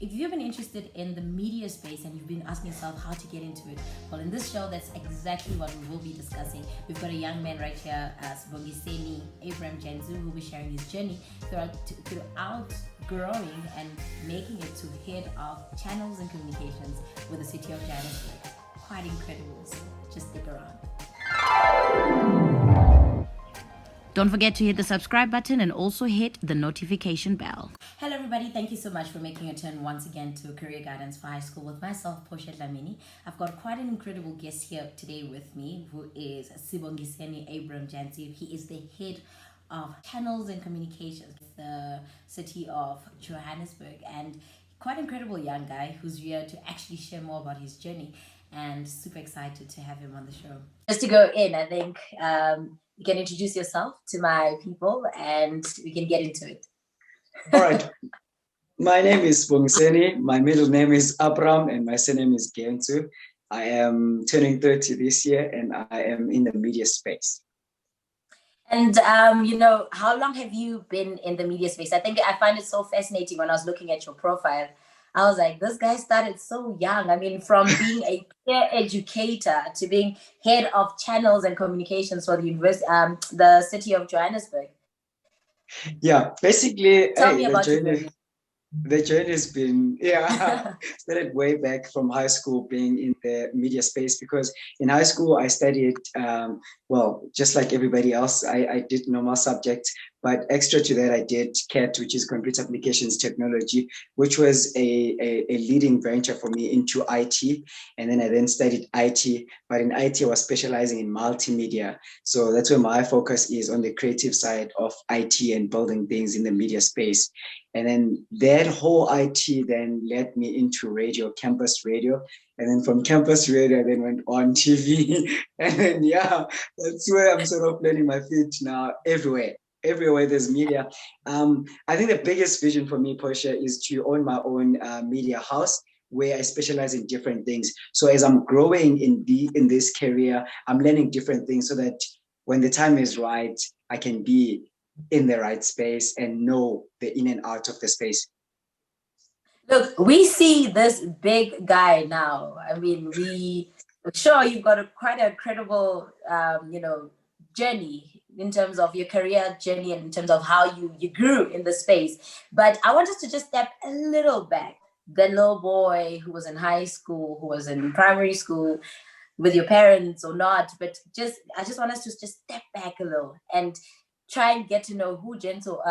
If you've been interested in the media space and you've been asking yourself how to get into it, well, in this show, that's exactly what we will be discussing. We've got a young man right here, Sibongiseni Abraham Jenzu, who will be sharing his journey throughout growing and making it to head of channels and communications with the city of Johannesburg. Quite incredible, so just stick around. Don't forget to hit the subscribe button and also hit the notification bell. Hello everybody, thank you so much for making a turn once again to Career Guidance for High School with myself, Portia Dlamini. I've got quite an incredible guest here today with me, who is Sibongiseni Abraham Jansi. He is the head of channels and communications with the city of Johannesburg, and quite incredible young guy who's here to actually share more about his journey, and super excited to have him on the show. Just to go in, I think you can introduce yourself to my people and we can get into it. All right. My name is Sibongiseni. My middle name is Abram and my surname is Gentu. I am turning 30 this year and I am in the media space. And, how long have you been in the media space? I think I find it so fascinating when I was looking at your profile. I was like, this guy started so young. I mean, from being a peer educator to being head of channels and communications for the university, the city of Johannesburg. Yeah, basically, Tell me about your journey. The journey has been, started way back from high school being in the media space, because in high school I studied, just like everybody else, I did normal subjects, but extra to that I did CAT, which is Computer Applications Technology, which was a leading venture for me into IT. And then I studied IT, but in IT I was specializing in multimedia. So that's where my focus is, on the creative side of IT and building things in the media space. And then that whole IT then led me into radio, campus radio. And then from campus radio, I then went on TV. And then, that's where I'm sort of learning my feet now everywhere. Everywhere there's media. I think the biggest vision for me, Portia, is to own my own media house where I specialize in different things. So as I'm growing in this career, I'm learning different things so that when the time is right, I can be in the right space and know the in and out of the space. Look, we see this big guy now. I mean, sure you've got quite a credible, journey in terms of your career journey and in terms of how you grew in the space. But I want us to just step a little back. The little boy who was in high school, who was in primary school, with your parents or not, but I just want us to just step back a little and try and get to know who Gentu,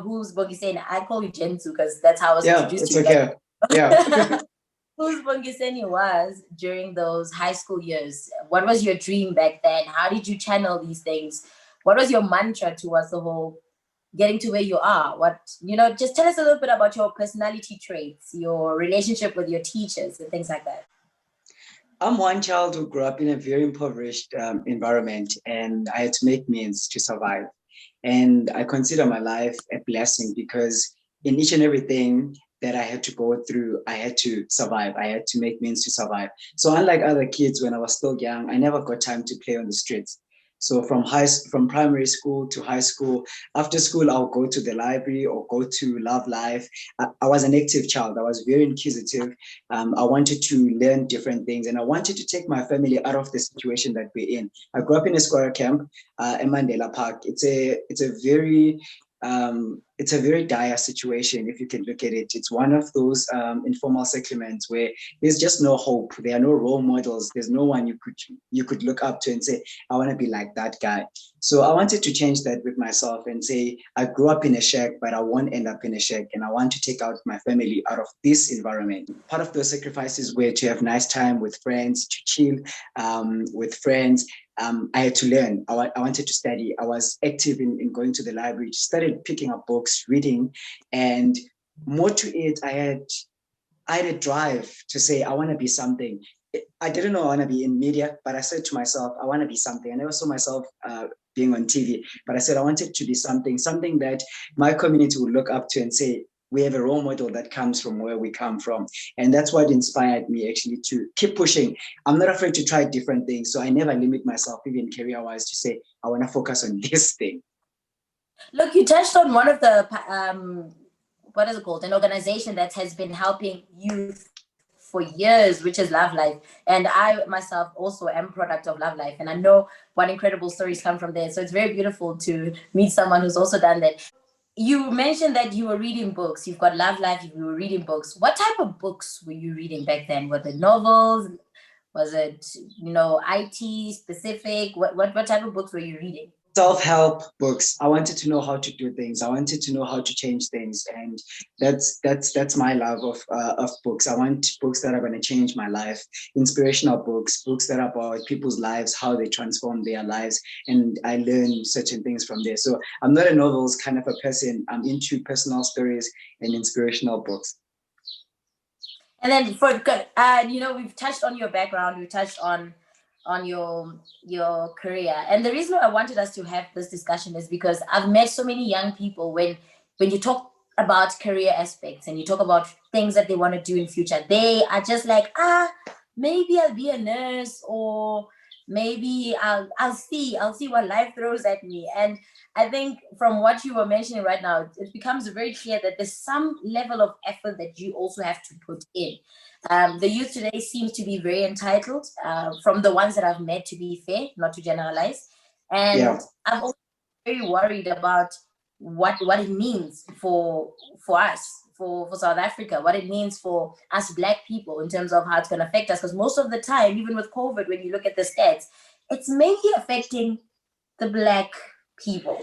who's Sibongiseni. I call you Gentu because that's how I was introduced to you. Okay. Yeah. Who Sibongiseni was during those high school years. What was your dream back then? How did you channel these things? What was your mantra towards the whole getting to where you are? Just tell us a little bit about your personality traits, your relationship with your teachers and things like that. I'm one child who grew up in a very impoverished environment, and I had to make means to survive. And I consider my life a blessing, because in each and everything that I had to go through, I had to survive. I had to make means to survive. So unlike other kids, when I was still young, I never got time to play on the streets. So from primary school to high school, after school, I'll go to the library or go to Love Life. I was an active child. I was very inquisitive. I wanted to learn different things, and I wanted to take my family out of the situation that we're in. I grew up in a squatter camp in Mandela Park. It's a very dire situation if you can look at it. It's one of those informal settlements where there's just no hope. There are no role models. There's no one you could look up to and say, I want to be like that guy. So I wanted to change that with myself and say, I grew up in a shack, but I won't end up in a shack, and I want to take out my family out of this environment. Part of those sacrifices were to have nice time with friends, to chill with friends. I had to learn. I wanted to study. I was active in going to the library, started picking up books, reading, and more to it, I had a drive to say, I want to be something. I didn't know I want to be in media, but I said to myself, I want to be something. I never saw myself being on TV, but I said I wanted to be something that my community would look up to and say, we have a role model that comes from where we come from. And that's what inspired me actually to keep pushing. I'm not afraid to try different things. So I never limit myself, even career-wise, to say, I want to focus on this thing. Look, you touched on one of the what is it called? An organization that has been helping youth for years, which is Love Life. And I myself also am product of Love Life. And I know what incredible stories come from there. So it's very beautiful to meet someone who's also done that. You mentioned that you were reading books. You've got Love Life, you were reading books. What type of books were you reading back then? Were it novels? Was it, IT specific? What type of books were you reading? Self-help books. I wanted to know how to do things. I wanted to know how to change things, and that's my love of books. I want books that are going to change my life. Inspirational books, books that are about people's lives, how they transform their lives, and I learn certain things from there. So I'm not a novels kind of a person. I'm into personal stories and inspirational books. And then we've touched on your background. We touched on your career. And the reason I wanted us to have this discussion is because I've met so many young people when you talk about career aspects and you talk about things that they want to do in future, they are just like, maybe I'll be a nurse, or maybe I'll see what life throws at me. And I think from what you were mentioning right now, it becomes very clear that there's some level of effort that you also have to put in. The youth today seems to be very entitled, from the ones that I've met, to be fair, not to generalize. And Yeah. I'm also very worried about what it means for us, for South Africa, what it means for us Black people in terms of how it's going to affect us. Because most of the time, even with COVID, when you look at the stats, it's mainly affecting the Black people.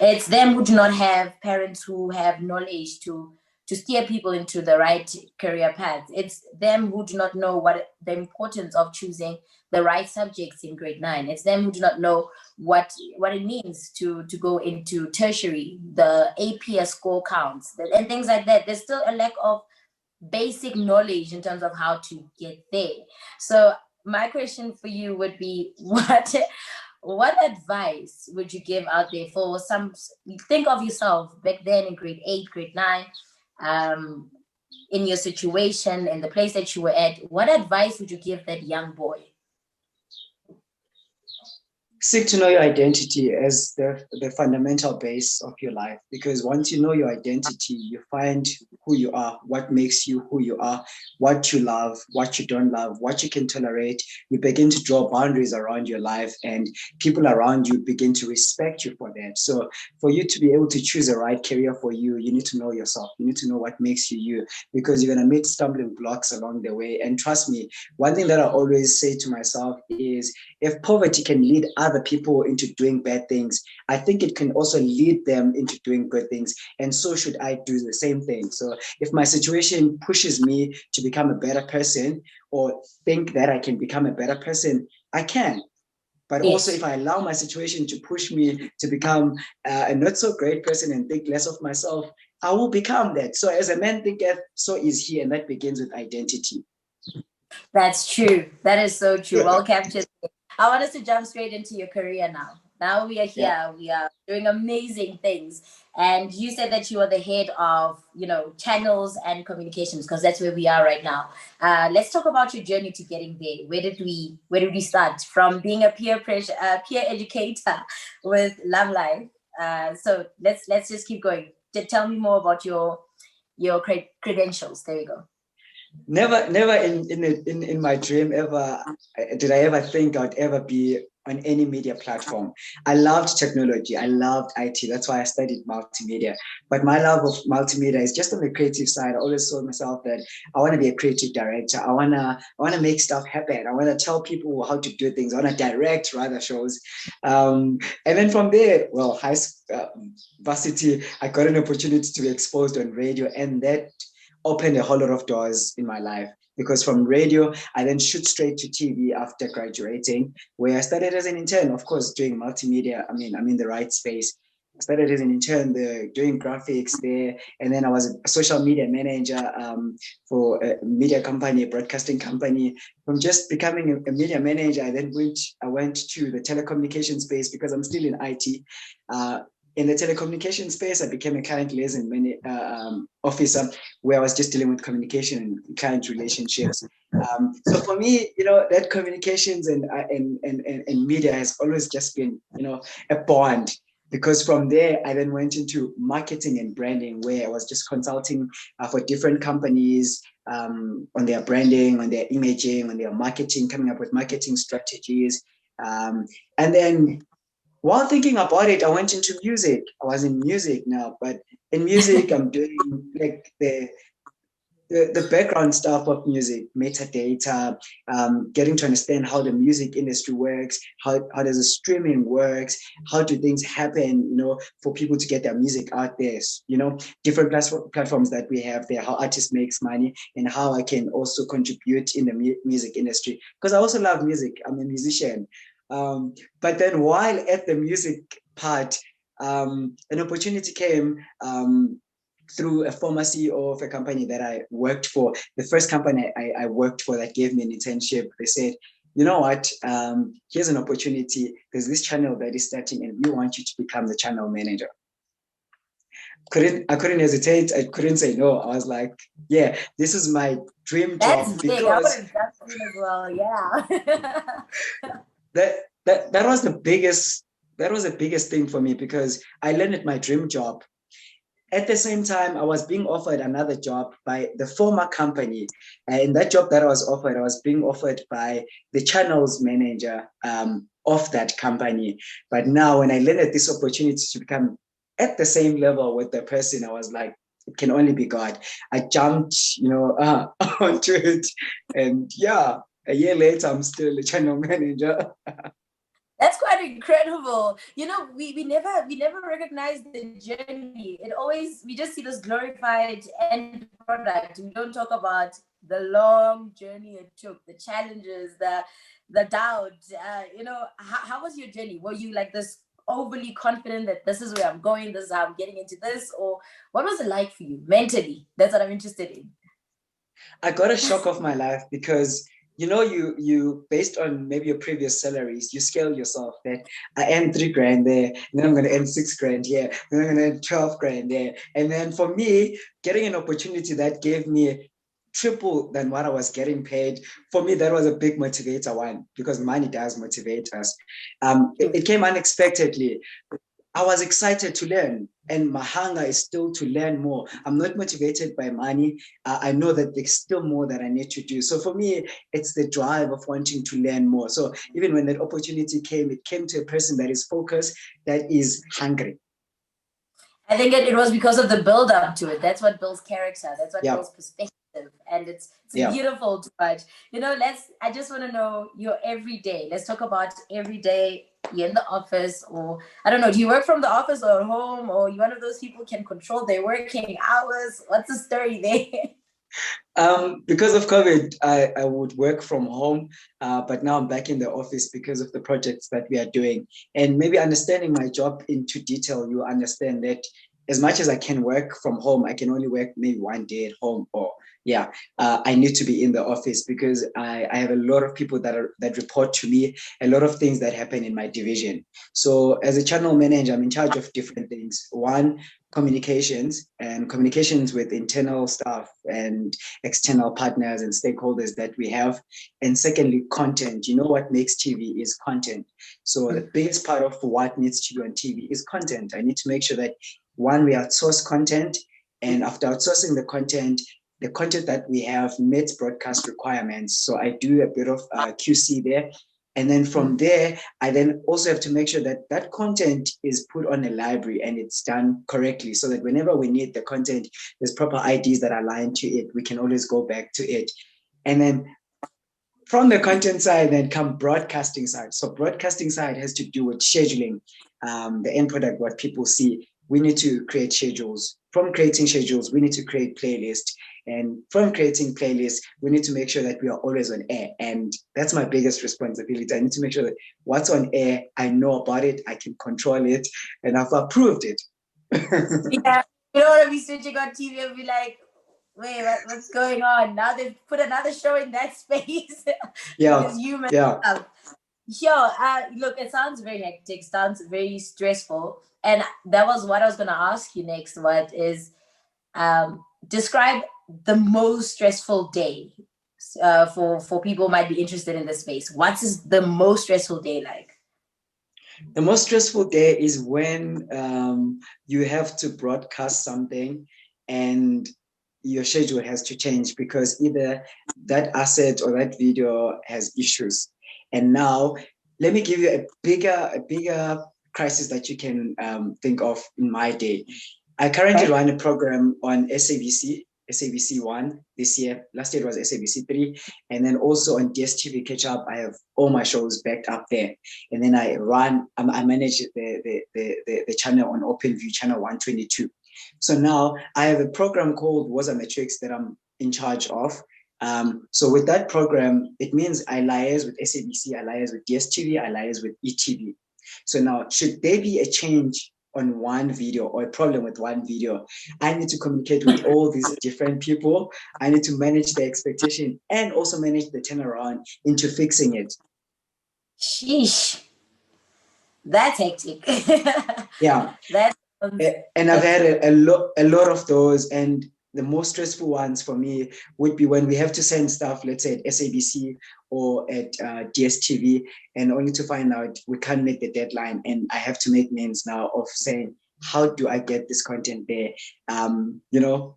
It's them who do not have parents who have knowledge to steer people into the right career path. It's them who do not know what the importance of choosing the right subjects in grade 9. It's them who do not know what it means to go into tertiary, the AP score counts, and things like that. There's still a lack of basic knowledge in terms of how to get there. So my question for you would be, what advice would you give out there for some? Think of yourself back then in grade 8, grade 9, in your situation, in the place that you were at. What advice would you give that young boy? Seek to know your identity as the fundamental base of your life, because once you know your identity, you find who you are, what makes you who you are, what you love, what you don't love, what you can tolerate. You begin to draw boundaries around your life, and people around you begin to respect you for that. So for you to be able to choose the right career for you, you need to know yourself. You need to know what makes you you, because you're going to meet stumbling blocks along the way. And trust me, one thing that I always say to myself is, if poverty can lead other people into doing bad things, I think it can also lead them into doing good things. And so should I do the same thing. So if my situation pushes me to become a better person, or think that I can become a better person, I can. But Yes. Also, if I allow my situation to push me to become a not so great person and think less of myself, I will become that. So as a man thinketh, so is he. And that begins with identity. That's true. That is so true. Well captured. I want us to jump straight into your career now. Now we are here. Yeah. We are doing amazing things. And you said that you are the head of, channels and communications, because that's where we are right now. Let's talk about your journey to getting there. Where did we start from being a peer educator with Love Life? So let's just keep going. Tell me more about your credentials. There you go. Never in my dream ever did I ever think I'd ever be on any media platform. I loved technology. I loved IT. That's why I studied multimedia. But my love of multimedia is just on the creative side. I always told myself that I want to be a creative director. I wanna make stuff happen. I want to tell people how to do things. I want to direct rather shows. And then from there, well, high school, varsity, I got an opportunity to be exposed on radio, and that opened a whole lot of doors in my life, because from radio, I then shoot straight to TV after graduating, where I started as an intern, of course, doing multimedia. I mean, I'm in the right space. I started as an intern there, doing graphics there, and then I was a social media manager for a media company, a broadcasting company. From just becoming a media manager, I went to the telecommunication space, because I'm still in IT. In the telecommunication space, I became a client liaison officer, where I was just dealing with communication and client relationships. So for me, that communications and media has always just been, a bond. because from there, I then went into marketing and branding, where I was just consulting for different companies on their branding, on their imaging, on their marketing, coming up with marketing strategies. And then while thinking about it, I went into music. I was in music now, but in music, I'm doing like the background stuff of music, metadata, getting to understand how the music industry works, how does the streaming works, how do things happen, for people to get their music out there, different platforms that we have there, how artists makes money, and how I can also contribute in the music industry. Because I also love music. I'm a musician. But then while at the music part, an opportunity came through a former CEO of a company that I worked for. The first company I worked for that gave me an internship, they said, you know what, here's an opportunity. There's this channel that is starting and we want you to become the channel manager. I couldn't hesitate. I couldn't say no. I was like, yeah, this is my dream job. That's big. I would have done it as well. Yeah. that was the biggest thing for me, because I landed my dream job. At the same time, I was being offered another job by the former company. And that job that I was being offered by the channels manager of that company. But now when I landed this opportunity to become at the same level with the person, I was like, it can only be God. I jumped, onto it. And yeah, a year later, I'm still a channel manager. That's quite incredible. We never recognize the journey. We just see this glorified end product. We don't talk about the long journey it took, the challenges, the doubt. How was your journey? Were you like this overly confident that this is where I'm going, this is how I'm getting into this? Or what was it like for you mentally? That's what I'm interested in. I got a shock of my life, because you based on maybe your previous salaries, you scale yourself that I earn 3 grand there, and then I'm going to earn 6 grand here, then I'm going to earn 12 grand there. And then for me, getting an opportunity that gave me triple than what I was getting paid, for me, that was a big motivator, one, because money does motivate us. It came unexpectedly. I was excited to learn, and my hunger is still to learn more. I'm not motivated by money. I know that there's still more that I need to do. So for me, it's the drive of wanting to learn more. So even when that opportunity came, it came to a person that is focused, that is hungry. I think it was because of the build up to it. That's what builds character. That's what builds perspective. And it's beautiful to watch. I just want to know your everyday. Let's talk about every day. You're in the office, or I don't know, do you work from the office or at home, or you one of those people who can control their working hours? What's the story there? Because of COVID, I would work from home, but now I'm back in the office because of the projects that we are doing. And maybe understanding my job into detail, you understand that as much as I can work from home, I can only work maybe one day at home, or I need to be in the office, because I have a lot of people that report to me, a lot of things that happen in my division. So as a channel manager, I'm in charge of different things. One, communications with internal staff and external partners and stakeholders that we have. And secondly, content. What makes TV is content. So the biggest part of what needs to be on TV is content. I need to make sure that, one, we outsource content, and after outsourcing the content that we have meets broadcast requirements. So I do a bit of QC there. And then from there, I then also have to make sure that that content is put on a library and it's done correctly, so that whenever we need the content, there's proper IDs that align to it. We can always go back to it. And then from the content side, then come broadcasting side. So broadcasting side has to do with scheduling, the end product, what people see. We need to create schedules. From creating schedules, we need to create playlists. And from creating playlists, we need to make sure that we are always on air. And that's my biggest responsibility. I need to make sure that what's on air, I know about it, I can control it, and I've approved it. Yeah, you don't want to be switching on TV and be like, wait, what's going on? Now they've put another show in that space. Yeah. Human. Yeah. Look, it sounds very hectic, sounds very stressful. And that was what I was going to ask you next. What is, describe the most stressful day for people who might be interested in this space. What's the most stressful day like? The most stressful day is when you have to broadcast something and your schedule has to change because either that asset or that video has issues. And now, let me give you a bigger crisis that you can think of in my day. I currently run a program on SABC 1 this year. Last year it was SABC 3. And then also on DSTV Catch Up, I have all my shows backed up there. And then I manage the channel on OpenView, channel 122. So now I have a program called Waza Metrics that I'm in charge of. So with that program, it means I liaise with SABC, I liaise with DSTV, I liaise with ETV. So now, should there be a change on one video or a problem with one video, I need to communicate with all these different people. I need to manage the expectation and also manage the turnaround into fixing it. Sheesh. That's hectic. Yeah. And I've had a lot of those, and the most stressful ones for me would be when we have to send stuff, let's say at SABC or at DSTV, and only to find out we can't make the deadline, and I have to make means now of saying, how do I get this content there?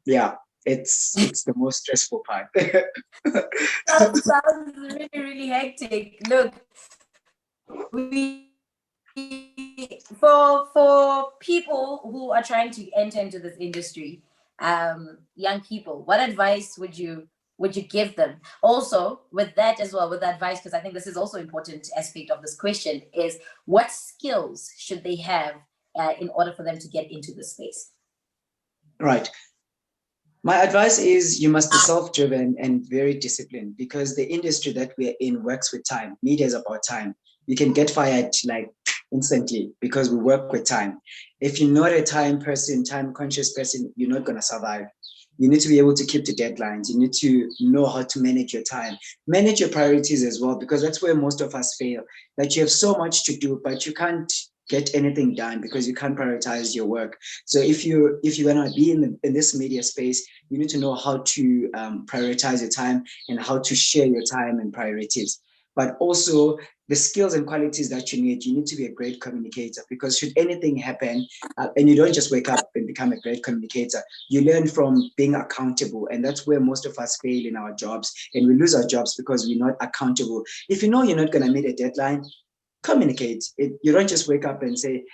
Yeah, it's the most stressful part. That sounds really, really hectic. Look, for people who are trying to enter into this industry, young people, what advice would you give them? Also, with that as well, with advice, because I think this is also important aspect of this question, is what skills should they have in order for them to get into this space? Right. My advice is you must be self-driven and very disciplined, because the industry that we're in works with time. Media is about time. You can get fired like instantly because we work with time. If you're not a time person, time conscious person, you're not going to survive. You need to be able to keep the deadlines. You need to know how to manage your time, manage your priorities as well, because that's where most of us fail. That you have so much to do, but you can't get anything done because you can't prioritize your work. So if you're going to be in this media space, you need to know how to prioritize your time and how to share your time and priorities. But also the skills and qualities that you need to be a great communicator, because should anything happen, and you don't just wake up and become a great communicator, you learn from being accountable. And that's where most of us fail in our jobs, and we lose our jobs because we're not accountable. If you know you're not going to meet a deadline, communicate. You don't just wake up and say,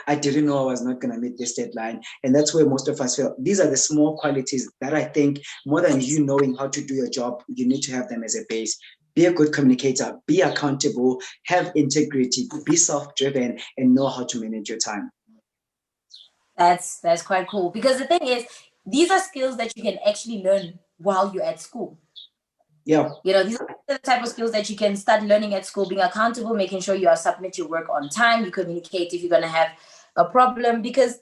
I didn't know I was not going to meet this deadline. And that's where most of us fail. These are the small qualities that I think, more than you knowing how to do your job, you need to have them as a base. Be a good communicator, be accountable, have integrity, be self-driven, and know how to manage your time. That's quite cool, because the thing is, these are skills that you can actually learn while you're at school. Yeah. These are the type of skills that you can start learning at school, being accountable, making sure you submit your work on time, you communicate if you're going to have a problem, because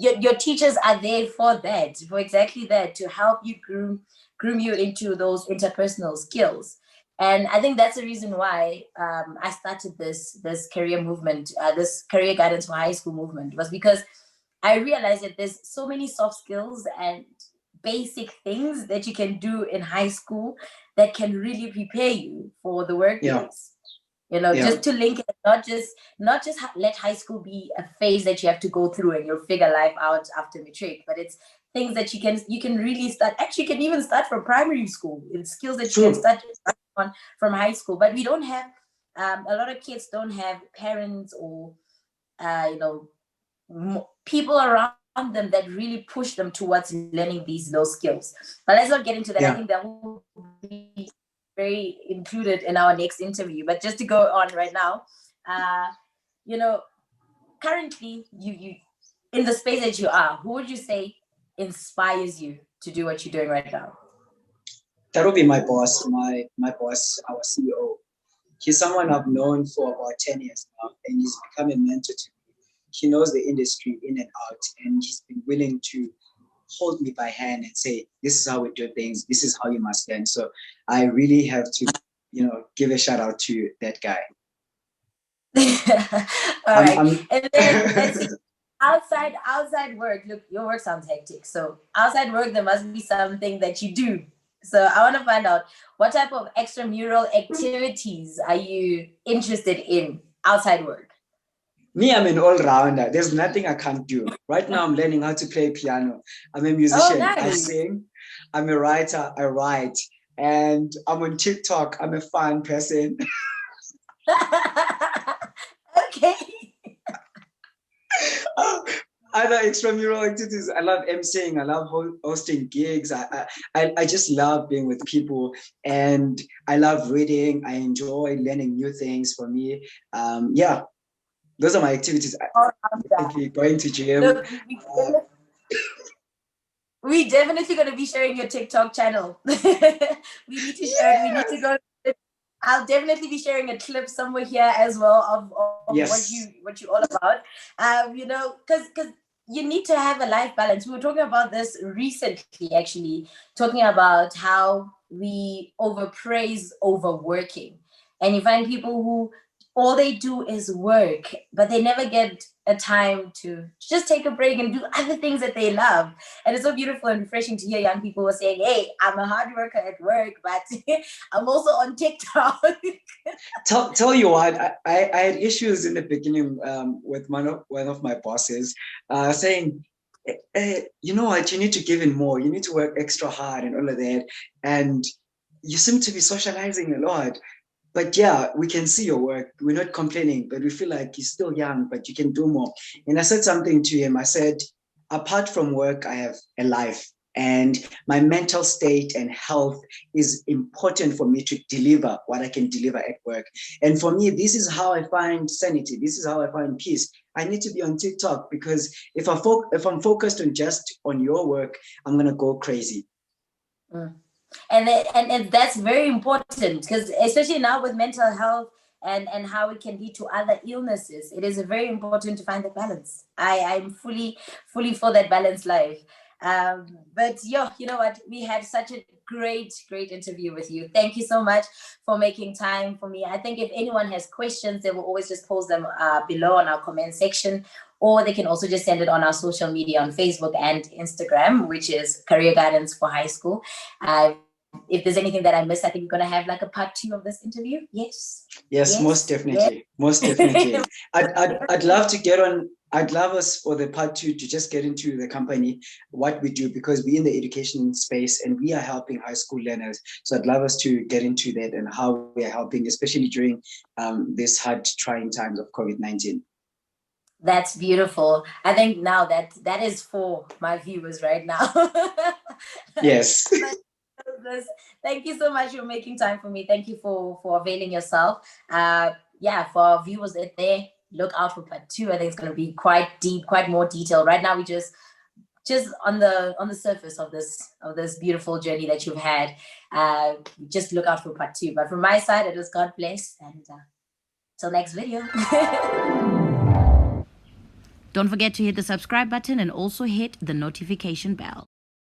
your teachers are there for that, for exactly that, to help you groom you into those interpersonal skills. And I think that's the reason why I started this career movement, this career guidance for high school movement, was because I realized that there's so many soft skills and basic things that you can do in high school that can really prepare you for the workplace. Just to link it, not just let high school be a phase that you have to go through and you'll figure life out after matric, but it's things that you can really start. Actually, you can even start from primary school. It's skills that you can start on from high school. But we don't have a lot of kids don't have parents or people around them that really push them towards learning those skills. But let's not get into that. I think that will be very included in our next interview. But just to go on right now, currently you in the space that you are, who would you say inspires you to do what you're doing right now? That would be my boss, my boss, our CEO. He's someone I've known for about 10 years now, and he's become a mentor to me. He knows the industry in and out, and he's been willing to hold me by hand and say, this is how we do things, this is how you must learn. So I really have to, give a shout out to that guy. All right. And then let's see. Outside work, look, your work sounds hectic. So outside work, there must be something that you do. So I want to find out, what type of extramural activities are you interested in outside work? Me, I'm an all-rounder. There's nothing I can't do. Right now, I'm learning how to play piano. I'm a Oh, musician. I nice. sing. I'm a writer. I write. And I'm on TikTok. I'm a fun person. Okay. Other extramural activities. I love emceeing. I love hosting gigs. I just love being with people, and I love reading. I enjoy learning new things. For me, yeah, those are my activities. Going to gym. Look, we definitely going to be sharing your TikTok channel. We need to share it. We need to go. I'll definitely be sharing a clip somewhere here as well of Yes. what you all about. You know, because you need to have a life balance. We were talking about this recently, actually, talking about how we overpraise overworking, and you find people who all they do is work, but they never get a time to just take a break and do other things that they love. And it's so beautiful and refreshing to hear young people who are saying, hey, I'm a hard worker at work, but I'm also on TikTok. Tell you what, I had issues in the beginning with one of my bosses saying, hey, you know what, you need to give in more, you need to work extra hard and all of that. And you seem to be socializing a lot. But yeah, we can see your work. We're not complaining, but we feel like you're still young, but you can do more. And I said something to him. I said, apart from work, I have a life. And my mental state and health is important for me to deliver what I can deliver at work. And for me, this is how I find sanity. This is how I find peace. I need to be on TikTok because if I'm focused on just on your work, I'm gonna go crazy. Mm. And that's very important, because especially now with mental health and how it can lead to other illnesses, it is very important to find the balance. I'm fully for that balanced life. But yeah, you know what, we had such a great interview with you. Thank you so much for making time for me. I think if anyone has questions, they will always just post them below on our comment section, or they can also just send it on our social media on Facebook and Instagram, which is Career Guidance for High School. If there's anything that I missed, I think we're going to have like a part 2 of this interview. Yes, most definitely. Yes. Most definitely. I'd love to get on. I'd love us for the part 2 to just get into the company, what we do, because we're in the education space and we are helping high school learners. So I'd love us to get into that and how we are helping, especially during this hard, trying times of COVID-19. That's beautiful. I think now that is for my viewers right now. Yes. Thank you so much for making time for me. Thank you for availing yourself. Yeah, for our viewers out there, look out for part 2. I think it's going to be quite deep, quite more detailed. Right now, we just on the surface of this beautiful journey that you've had. Just look out for part 2. But from my side, it was God bless, and till next video. Don't forget to hit the subscribe button and also hit the notification bell.